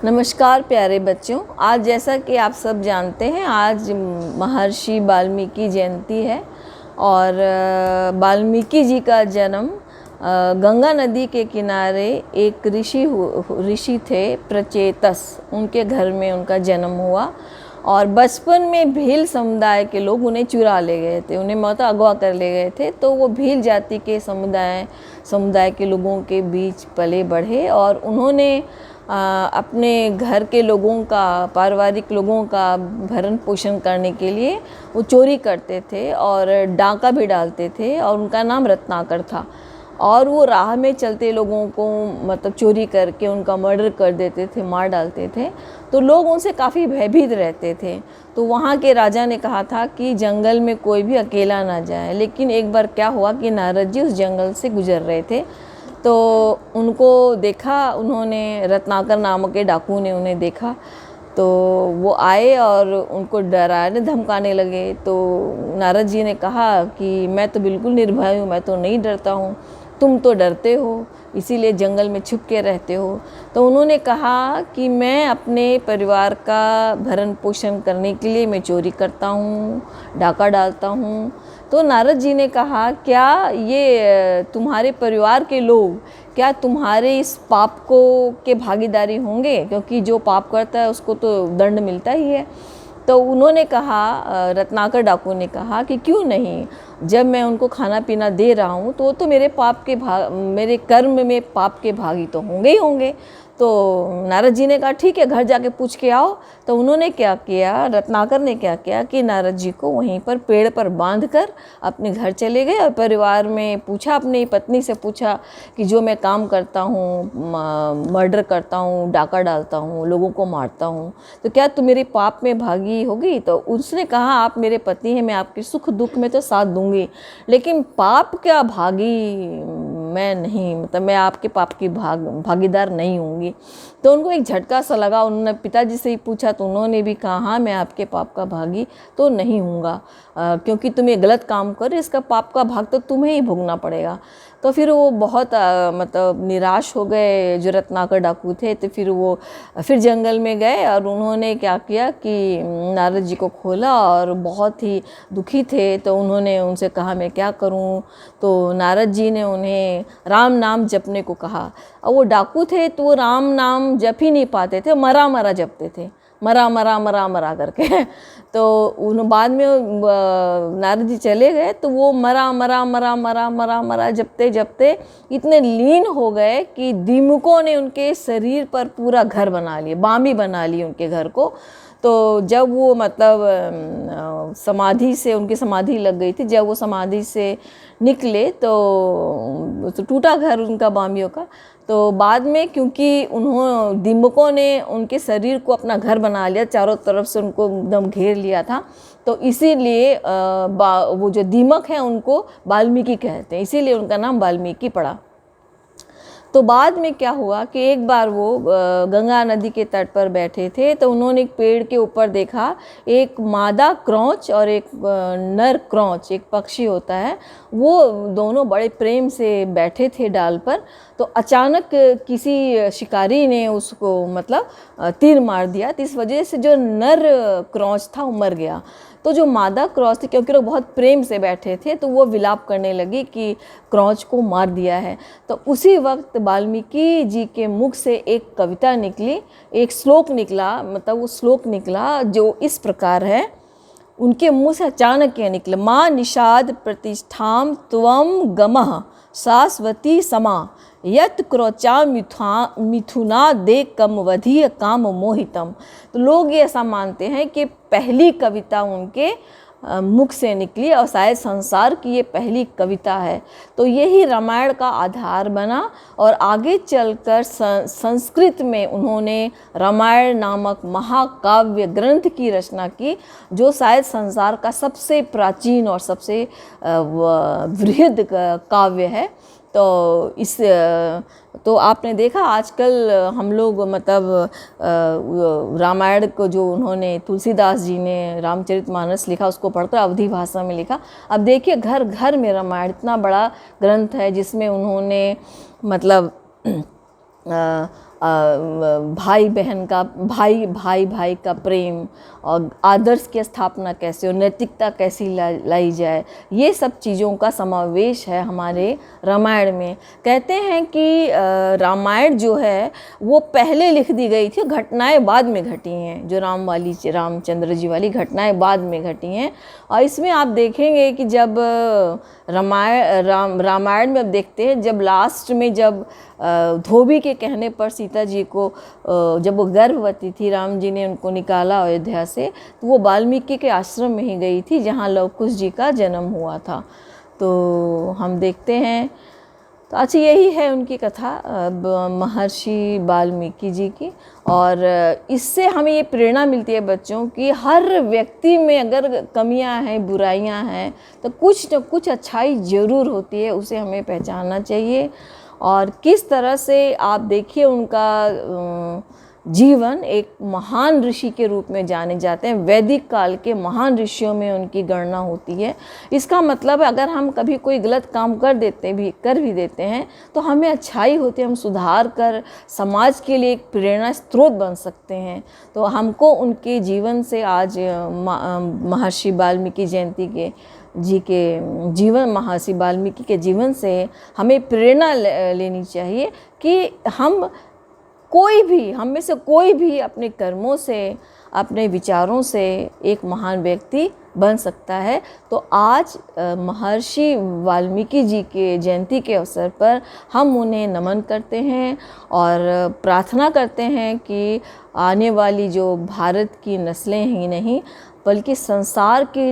नमस्कार प्यारे बच्चों। आज जैसा कि आप सब जानते हैं, आज महर्षि वाल्मीकि जयंती है और वाल्मीकि जी का जन्म गंगा नदी के किनारे एक ऋषि थे प्रचेतस, उनके घर में उनका जन्म हुआ। और बचपन में भील समुदाय के लोग उन्हें चुरा ले गए थे, उन्हें मतलब अगवा कर ले गए थे। तो वो भील जाति के समुदाय के लोगों के बीच पले बढ़े और उन्होंने अपने घर के लोगों का, पारिवारिक लोगों का भरण पोषण करने के लिए वो चोरी करते थे और डाका भी डालते थे। और उनका नाम रत्नाकर था। और वो राह में चलते लोगों को मतलब चोरी करके उनका मर्डर कर देते थे, मार डालते थे। तो लोग उनसे काफ़ी भयभीत रहते थे। तो वहाँ के राजा ने कहा था कि जंगल में कोई भी अकेला ना जाए। लेकिन एक बार क्या हुआ कि नारद जी उस जंगल से गुजर रहे थे, तो उनको देखा, उन्होंने रत्नाकर नामक के डाकू ने उन्हें देखा। तो वो आए और उनको डराने धमकाने लगे। तो नारद जी ने कहा कि मैं तो बिल्कुल निर्भय हूँ, मैं तो नहीं डरता हूँ, तुम तो डरते हो, इसीलिए जंगल में छुप के रहते हो। तो उन्होंने कहा कि मैं अपने परिवार का भरण पोषण करने के लिए मैं चोरी करता हूँ, डाका डालता हूँ। तो नारद जी ने कहा, क्या ये तुम्हारे परिवार के लोग क्या तुम्हारे इस पाप को के भागीदारी होंगे? क्योंकि जो पाप करता है उसको तो दंड मिलता ही है। तो उन्होंने कहा, रत्नाकर डाकू ने कहा कि क्यों नहीं, जब मैं उनको खाना पीना दे रहा हूँ तो वो तो मेरे कर्म में पाप के भागी तो होंगे ही होंगे। तो नारद जी ने कहा ठीक है, घर जाके पूछ के आओ। तो उन्होंने क्या किया, रत्नाकर ने क्या किया कि नारद जी को वहीं पर पेड़ पर बांध कर अपने घर चले गए और परिवार में पूछा, अपनी पत्नी से पूछा कि जो मैं काम करता हूँ, मर्डर करता हूँ, डाका डालता हूँ, लोगों को मारता हूँ, तो क्या तुम मेरे पाप में भागी होगी? तो उसने कहा, आप मेरे पति हैं, मैं आपके सुख दुख में तो साथ दूंगी, लेकिन पाप क्या भागी मैं नहीं, मतलब मैं आपके पाप की भागीदार नहीं होंगी। तो उनको एक झटका सा लगा। उन्होंने पिताजी से ही पूछा तो उन्होंने भी कहा, हाँ मैं आपके पाप का भागी तो नहीं हूँगा, क्योंकि तुम ये गलत काम कर, इसका पाप का भाग तो तुम्हें ही भोगना पड़ेगा। तो फिर वो बहुत मतलब निराश हो गए जो रत्नाकर डाकू थे। तो फिर जंगल में गए और उन्होंने क्या किया कि नारद जी को खोला और बहुत ही दुखी थे। तो उन्होंने उनसे कहा, मैं क्या करूं? तो नारद जी ने उन्हें राम नाम जपने को कहा। और वो डाकू थे तो वो राम नाम जप ही नहीं पाते थे, मरा मरा जपते थे, मरा मरा मरा मरा करके। तो उन बाद में नारद जी चले गए तो वो मरा मरा मरा मरा मरा मरा जपते जपते इतने लीन हो गए कि दीमकों ने उनके शरीर पर पूरा घर बना लिया, बामी बना ली उनके घर को। तो जब वो मतलब समाधि से, उनकी समाधि लग गई थी, जब वो समाधि से निकले तो टूटा घर उनका बामियों का। तो बाद में क्योंकि दीमकों ने उनके शरीर को अपना घर बना लिया, चारों तरफ से उनको एकदम घेर लिया था, तो इसीलिए वो जो दीमक हैं उनको वाल्मीकि कहते हैं, इसीलिए उनका नाम वाल्मीकि पड़ा। तो बाद में क्या हुआ कि एक बार वो गंगा नदी के तट पर बैठे थे तो उन्होंने एक पेड़ के ऊपर देखा, एक मादा क्रौच और एक नर क्रौच, एक पक्षी होता है, वो दोनों बड़े प्रेम से बैठे थे डाल पर। तो अचानक किसी शिकारी ने उसको मतलब तीर मार दिया, तो इस वजह से जो नर क्रौच था वो मर गया। तो जो मादा क्रौच थी, क्योंकि लोग बहुत प्रेम से बैठे थे, तो वो विलाप करने लगी कि क्रौच को मार दिया है। तो उसी वक्त वाल्मीकि जी के मुख से एक कविता निकली, एक श्लोक निकला, मतलब वो श्लोक निकला जो इस प्रकार है। उनके मुँह से अचानक क्या निकला, माँ निषाद प्रतिष्ठाम त्वम गमः शाश्वती समा यत क्रोचा मिथुना दे कमवधीय काम मोहितम। तो लोग ये ऐसा मानते हैं कि पहली कविता उनके मुख से निकली और शायद संसार की ये पहली कविता है। तो यही रामायण का आधार बना और आगे चलकर संस्कृत में उन्होंने रामायण नामक महाकाव्य ग्रंथ की रचना की, जो शायद संसार का सबसे प्राचीन और सबसे वृहद काव्य है। तो आपने देखा आजकल हम लोग मतलब रामायण को जो उन्होंने तुलसीदास जी ने रामचरितमानस लिखा, उसको पढ़कर अवधी भाषा में लिखा। अब देखिए घर घर में रामायण इतना बड़ा ग्रंथ है जिसमें उन्होंने मतलब भाई का प्रेम और आदर्श की स्थापना कैसे और नैतिकता कैसी लाई जाए, ये सब चीज़ों का समावेश है हमारे रामायण में। कहते हैं कि रामायण जो है वो पहले लिख दी गई थी, घटनाएं बाद में घटी हैं। जो रामचंद्र जी वाली घटनाएं बाद में घटी हैं। और इसमें आप देखेंगे कि जब रामायण में अब देखते हैं, जब लास्ट में जब धोबी के कहने पर सीता जी को जब वो गर्भवती थी, राम जी ने उनको निकाला अयोध्या से, तो वो वाल्मीकि के आश्रम में ही गई थी जहाँ लव कुश जी का जन्म हुआ था। तो हम देखते हैं, तो अच्छा यही है उनकी कथा महर्षि वाल्मीकि जी की। और इससे हमें ये प्रेरणा मिलती है बच्चों कि हर व्यक्ति में अगर कमियां हैं, बुराइयां हैं, तो कुछ न कुछ अच्छाई ज़रूर होती है, उसे हमें पहचानना चाहिए। और किस तरह से आप देखिए उनका जीवन एक महान ऋषि के रूप में जाने जाते हैं। वैदिक काल के महान ऋषियों में उनकी गणना होती है। इसका मतलब अगर हम कभी कोई गलत काम कर भी देते हैं तो हमें अच्छाई होती है, हम सुधार कर समाज के लिए एक प्रेरणा स्रोत बन सकते हैं। तो हमको उनके जीवन से आज महर्षि वाल्मीकि जयंती के जीवन, महर्षि वाल्मीकि के जीवन से हमें प्रेरणा लेनी चाहिए कि हम में से कोई भी अपने कर्मों से, अपने विचारों से एक महान व्यक्ति बन सकता है। तो आज महर्षि वाल्मीकि जी के जयंती के अवसर पर हम उन्हें नमन करते हैं और प्रार्थना करते हैं कि आने वाली जो भारत की नस्लें ही नहीं बल्कि संसार के